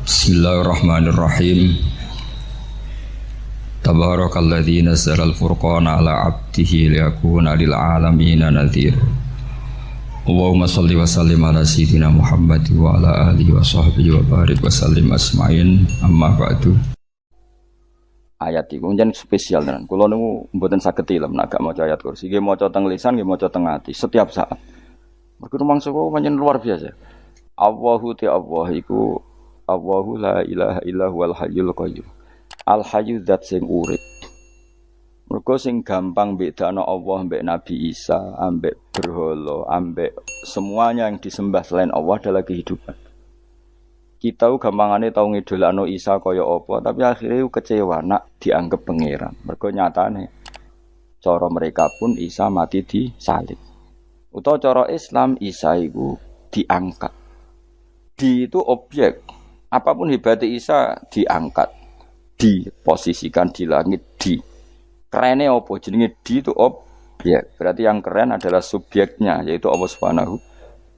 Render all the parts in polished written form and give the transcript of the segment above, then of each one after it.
Bismillahirrahmanirrahim. Tabarakalladzi nazzala al-furqana ala 'abdihi liyakuna lil 'alamina nadhir. Allahumma shalli wa sallim ala sayyidina Muhammad wa ala alihi wa sahbihi wa barik wa sallim asma'in. Amma ba'du. Ayat iku njen spesial tenan. Kula niku mboten saged ilem nek gak maca ayat kursi. Nggih maca teng lisan, nggih maca teng ati setiap saat. Mergo mangsa kok pancen luar biasa. Allahu ta Allah iku Allahu la ilaha illa huwal hayyul qayyum. Al hayyu zat sing urip. Mergo sing gampang bedakno Allah mbek Nabi Isa, ambek berhala, ambek semuanya yang disembah selain Allah adalah kehidupan. Kita gampangane tau ngidolakno Isa kaya apa, tapi akhirnya kecewa nak dianggap pangeran. Mergo nyatane cara mereka pun Isa mati disalib. Utawa cara Islam Isa iku diangkat. Di itu objek. Apapun hebatnya Isa diangkat, diposisikan di langit, di kerennya apa? Jenenge di itu objek. Berarti yang keren adalah subjeknya, yaitu Allah Subhanahu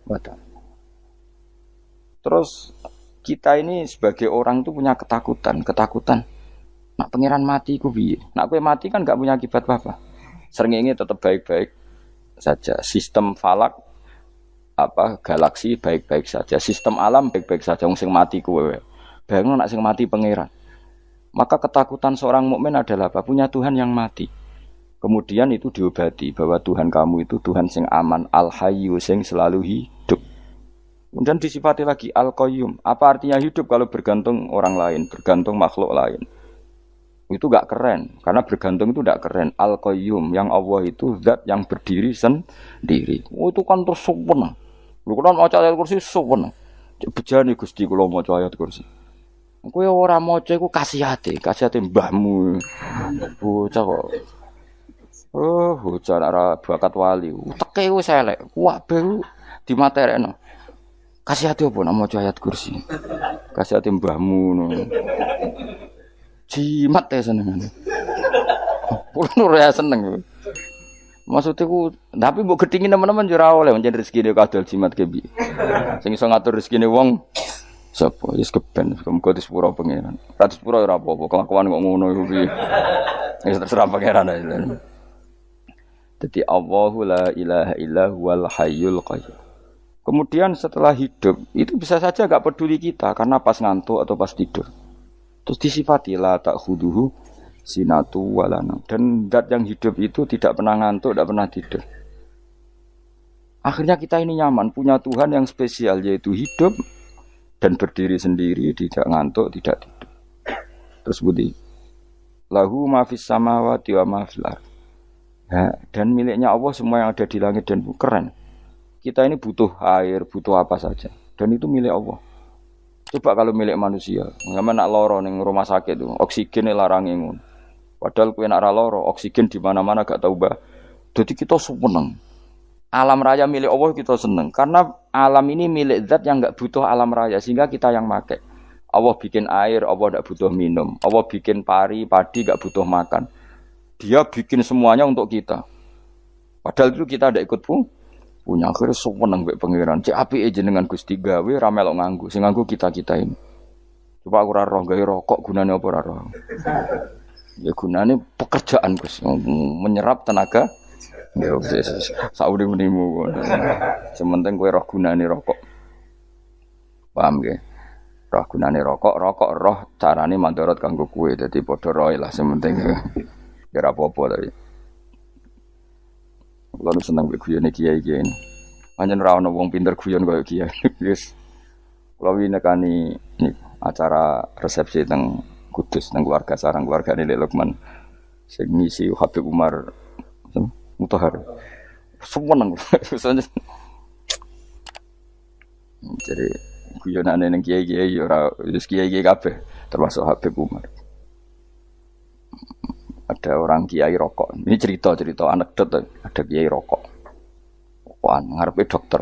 wa Ta'ala. Terus kita ini sebagai orang itu punya ketakutan. Nak pangeran mati ku piye? Nak kowe mati kan gak punya akibat apa-apa. Srengenge tetap baik-baik saja. Sistem falak galaksi baik-baik saja. Sistem alam baik-baik saja. Wong sing mati kowe. Bayangno nak sing mati pangeran. Maka ketakutan seorang mukmin adalah apa? Punya Tuhan yang mati. Kemudian itu diobati bahwa Tuhan kamu itu Tuhan sing aman, al-hayyu sing selalu hidup. Kemudian disifati lagi al-qayyum. Apa artinya hidup kalau bergantung orang lain, bergantung makhluk lain? Itu gak keren, karena bergantung itu gak keren. Al-qayyum, yang Allah itu zat yang berdiri sendiri. Oh, itu kan terus sempurna. Lu kan maca ayat kursi sempurna. Bejane Gusti kula maca ayat kursi. Kowe ora maca iku kasihate mbahmu. Bocah kok. Oh, bocah ora bakat wali. Teke wis elek. Kabeh dimaterekno. Kasihate opo nek maca ayat kursi? Kasihate mbahmu ngono. Jimat ya seneng. Kulo ora seneng. Maksudnya ku, tapi mbok gedhingi teman-teman yo ora oleh pancen rezekine kadol jimat kebi. Sing iso ngatur rezekine wong sapa? Wis keben, muga disepuro pangeran. Ra disepuro ora apa-apa, kelakuan kok ngono iku piye. Wis terserah pangeran ae. Dadi Allahu la ilaha illa huwal hayyul qayyum. Kemudian setelah hidup, itu bisa saja gak peduli kita karena pas ngantuk atau pas tidur. Terus disifati la ta'khuduhu sinatu walana. Dan zat yang hidup itu tidak pernah ngantuk, tidak pernah tidur. Akhirnya kita ini nyaman, punya Tuhan yang spesial, yaitu hidup dan berdiri sendiri, tidak ngantuk, tidak tidur. Terus budi lahu ma fis samawati wa ma fil ardh. Dan miliknya Allah semua yang ada di langit dan bumi. Keren. Kita ini butuh air, butuh apa saja, dan itu milik Allah. Coba kalau milik manusia, sama nak loro ning rumah sakit tuh, oksigennya larang ngono. Padahal kowe nak ra loro, oksigen di mana-mana gak tau bah. Jadi kita seneng. Alam raya milik Allah kita seneng, karena alam ini milik zat yang gak butuh alam raya, sehingga kita yang make. Allah bikin air, Allah gak butuh minum. Allah bikin padi gak butuh makan. Dia bikin semuanya untuk kita. Padahal itu kita ndak ikut punya. Akhirnya seneng mbek pangeran. Cek apike jenengan Gusti gawe ra melok nganggo. Sing nganggo kita-kita ini. Coba aku ora roh gawe rokok gunane apa ora roh. Ya gunane pekerjaan Gus, menyerap tenaga. Ya wis saudi-unimu. Sementing kowe roh gunane rokok. Paham nggih? Roh gunane rokok roh carane mandorot kanggo kowe. Dadi padha roe lah sementing. Ya ora apa-apa tapi. Kulo seneng mbek guyone kiai-kiai ini. Pancen ra ono wong pinter guyon kaya kiai. Wis. Kulo winekani acara resepsi teng Kudus teng keluarga sarang keluargane Lek Lukman. Sing ngisi Habib Umar Mutahar. Seneng. Jadi guyonane ning kiai-kiai ora wis kiai-kiai kabeh termasuk Habib Umar. Ada orang kiai rokok. Ini cerita anekdot. Ada kiai rokok. Wah, ngarepe dokter.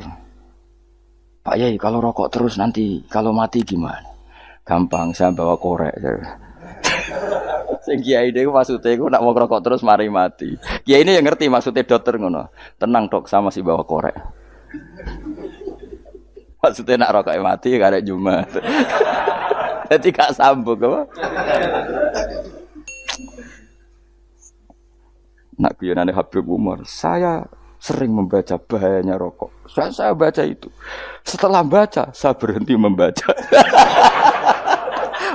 Pak Yai, kalau rokok terus nanti kalau mati gimana? Gampang, saya bawa korek. Sing kiai niku maksude iku nak wong rokok terus mari mati. Kiai ini yang ngerti maksudnya dokter ngono. Tenang dok, sama si bawa korek. Maksudnya nak rokok mati karek Jumat. Jadi gak sambung apa? Nak guyonane Habib Umar, saya sering membaca bahayanya rokok. Saya baca itu. Setelah baca, saya berhenti membaca.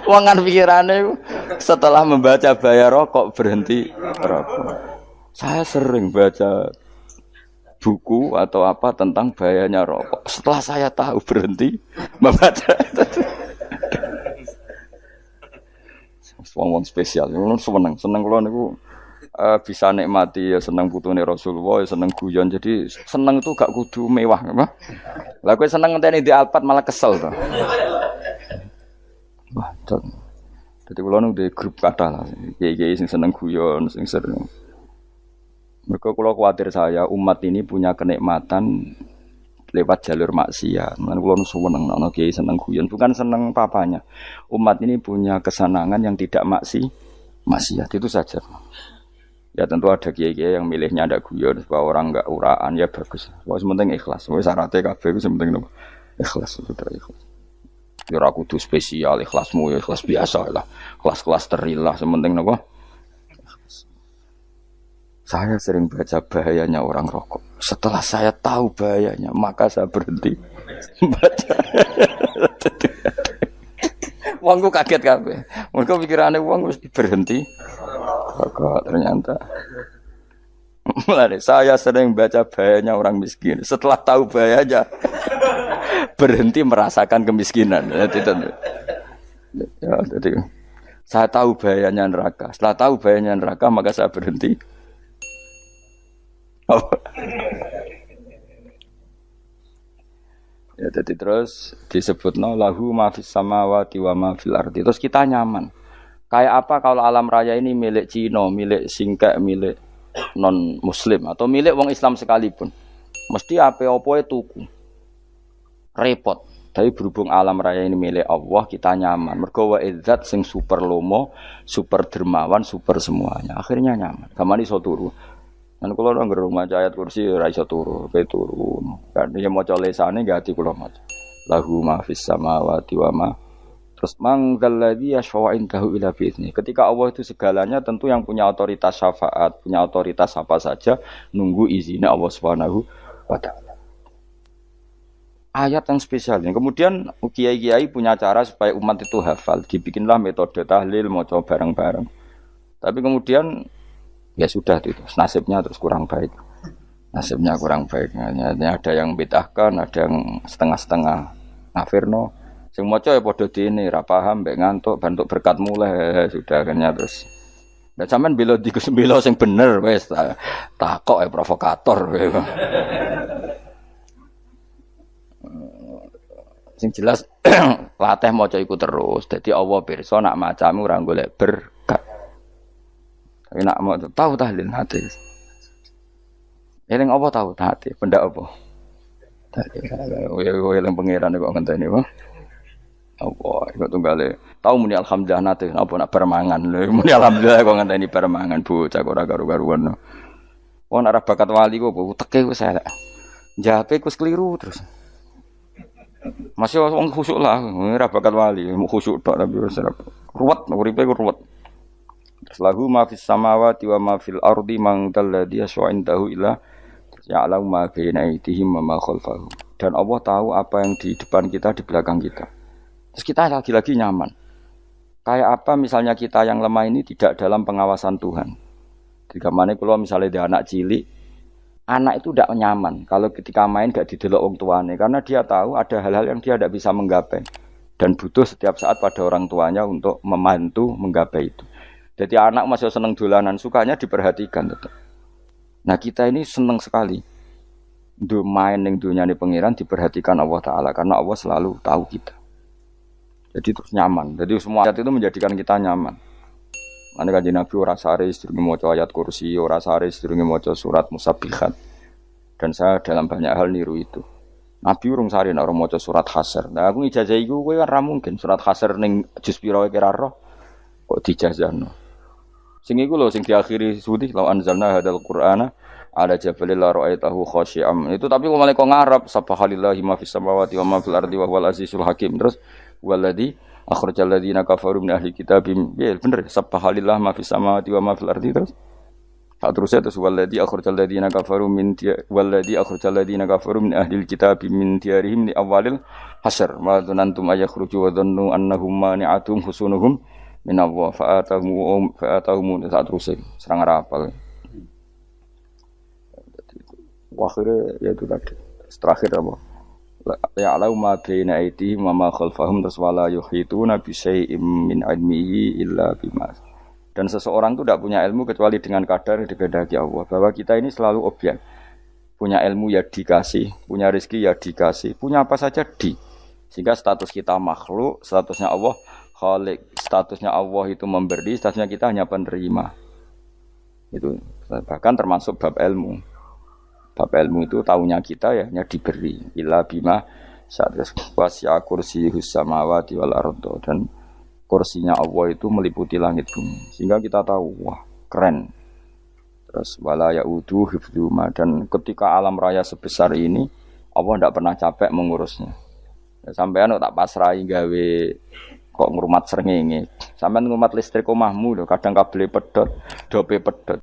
Wangan pikirannya setelah membaca bahaya rokok berhenti rokok. Saya sering baca buku atau apa tentang bahayanya rokok. Setelah saya tahu berhenti membaca. Wong spesial, seneng kalau niku bisa nikmati ya seneng putune Rasulullah, ya seneng guyon. Jadi seneng itu gak kudu mewah, apa? Lah kowe seneng ngenteni di Alphard malah kesel to. Wah, jadi kalau nunggu di grup kata lah, kiai sing seneng guyon, sing sering. Mereka kalau khawatir saya umat ini punya kenikmatan lewat jalur maksiat. Mana kalau seneng, nono kiai seneng guyon, bukan seneng papanya. Umat ini punya kesenangan yang tidak maksiat itu saja. Ya tentu ada kiai-kiai yang milihnya ada guyon supaya orang enggak uraan ya bagus. Wes penting ikhlas. Wes syaratnya kabeh itu penting ikhlas sudah ikhlas. Ya ora kudu spesial ikhlasmu ya ikhlas biasa lah. Kelas-kelas terilah sementing napa? Saya sering baca bahayanya orang rokok. Setelah saya tahu bahayanya, maka saya berhenti baca. Wongku kaget kabeh. Mergo pikirane wong mesti berhenti. Rokok ternyata. Mulai saya sering baca bahayanya orang miskin. Setelah tahu bahayanya, berhenti merasakan kemiskinan. Jadi saya tahu bahayanya neraka. Setelah tahu bahayanya neraka, maka saya berhenti. Ya, jadi terus disebutno lahu ma fis samawati wa ma fil ardi. Terus kita nyaman. Kayak apa kalau alam raya ini milik Cina, milik Singkek, milik non muslim atau milik wong Islam sekalipun. Mesti apa-apa tuku. Repot. Tapi berhubung alam raya ini milik Allah, kita nyaman. Mergo wa izzat sing super lomo, super dermawan, super semuanya. Akhirnya nyaman. Kamane iso turu. Kan kula nang rumah ayat kursi ora iso turu, pe turu. Kan ya maca lesane gati kula maca. Lahu ma fis samawati wa ma. Terus manggalladzi yashfa'u indahu ila bi'izni. Ketika Allah itu segalanya tentu yang punya otoritas syafaat, punya otoritas apa saja nunggu izinnya Allah Subhanahu wa taala. Ayat yang spesial. Kemudian kiai-kiai punya cara supaya umat itu hafal. Dibikinlah metode tahlil maca bareng-bareng. Tapi kemudian ya sudah itu nasibnya terus kurang baik. Nasibnya kurang baik. Hanya ada yang bid'ahkan, ada yang setengah-setengah ngafirno. Sing maca ya padha dene ra paham mbek ngantuk bantuk berkat mulai sudah akhirnya terus. Lah sampean bela bela sing bener wis takok provokator. Sing jelas latih maca iku terus. Dadi Allah pirsa nak macamu ora golek berkat. Tapi nak mau tahu tahlil hati. Eling apa tahu hati? Benda apa? Eling pangeran kok ngenteni apa? Allah, iku tunggale. Tahu muni alhamdulillah nate apa nak permangan lho. Muni alhamdulillah kok ngenteni permangan bocah ora karu-karuan. Wong ora bakat wali kok teke wis elek. Jape wis keliru terus. Masih wong khusuk lah, ora bakat wali, khusuk tok tapi wis ruwet, uripe ku ruwet. Lahu ma fis samawati wa ma fil ardi man dalladhi yashwa'indahu illa ya'lamu ma baina aydihim wa ma khalfahum. Dan Allah tahu apa yang di depan kita, di belakang kita. Terus kita lagi-lagi nyaman. Kayak apa misalnya kita yang lemah ini tidak dalam pengawasan Tuhan. Jika mana kalau misalnya ada anak cilik, anak itu tidak nyaman kalau ketika main gak didelok wong tuane karena dia tahu ada hal-hal yang dia tidak bisa menggapai dan butuh setiap saat pada orang tuanya untuk membantu menggapai itu. Jadi anak masih seneng dolanan, sukanya diperhatikan tetap. Nah kita ini seneng sekali untuk main yang dunyane pangeran diperhatikan Allah Ta'ala karena Allah selalu tahu kita. Jadi terus nyaman. Jadi semua ayat itu menjadikan kita nyaman. Mana kanjeng Nabi ora sare sedurunge maca ayat kursi, ora sare sedurunge maca surat Musabbihat. Dan saya dalam banyak hal niru itu. Nabi urung sare nek ora maca surat Hasyr. Nah aku ijazah iku kowe kan ra mungkin surat Hasyr ning juz pira wae kira roh kok dijazahno. Sing iku lho sing diakhiri sudi law anzalna hadzal qur'ana ala jabalil la ra'aitahu khashi'am. Itu tapi kok malah kok ngarep subhanallahi ma fis samawati wa ma fil ardi wa huwal azizul hakim. Terus waladhi akhrajal ladzina kafaru min ahli kitab ya bener subhanallah ma fis samawati wa ma fil ardi terus terusnya terus walladzi akhrajal ladzina kafaru min walladzi akhrajal ladzina kafaru min ahli kitab min diyarihim li awalil hasyr ma dzanantum ayakhruju wa dhannu annahum mani'atum husunuhum min Allah fa'atahum saat terusnya serang rapal akhirnya ya itu tadi terakhir apa ya'lamu ma baina aydihim wa ma khalfahum wala yuhituna bi syai'in min ilmihi illa bima. Dan seseorang itu tidak punya ilmu kecuali dengan kadar dikehendaki Allah. Bahwa kita ini selalu objek. Punya ilmu ya dikasih, punya rezeki ya dikasih, punya apa saja di. Sehingga status kita makhluk, statusnya Allah khalik, statusnya Allah itu memberi, statusnya kita hanya penerima. Itu bahkan termasuk bab ilmu. Bab ilmu itu taunya kita ya hanya diberi illa bima saat wasya kursiyus samawati wal ardo dan kursinya Allah itu meliputi langit bumi sehingga kita tahu wah keren terus wala yaudu hifdzuma dan ketika alam raya sebesar ini Allah tidak pernah capek mengurusnya ya, sampean tak pasrahi gawe kok ngrumat srengenge sampean ngrumat listrik omahmu lho kadang kabel pedhot dope pedhot